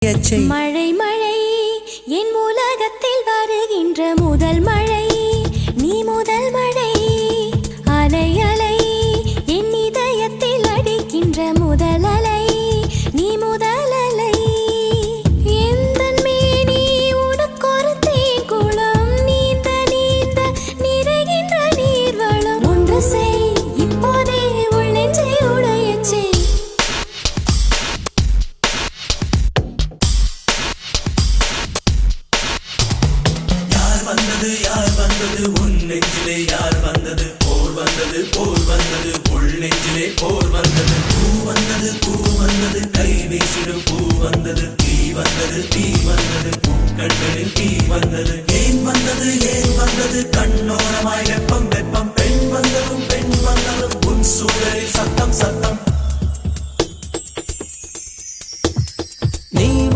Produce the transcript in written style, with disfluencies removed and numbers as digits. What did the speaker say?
மழை மழை என் உலகத்தில் வருகின்ற முதல் மழை நீ முதல் மழை அலை அலை என் இதயத்தில் அடிக்கின்ற முதல் அலை நீ முதல் அலை எந்தன் மேனி உனக்கொரு தேங்குளம் நீந்த நீந்த நிறைகின்ற நீர்வளம் ஒன்று செய் இப்போதே உள் நெஞ்சை உடையச் செய். யார் வந்தது உன் நெஞ்சிலே யார் வந்தது போர் வந்தது உள் நெஞ்சிலே போர் வந்தது பூ வந்தது கை வீசிடும் பூ வந்தது தீ வந்தது கண்களில் தீ வந்தது ஏன் வந்தது கண்ணோரமாய் வெப்பம்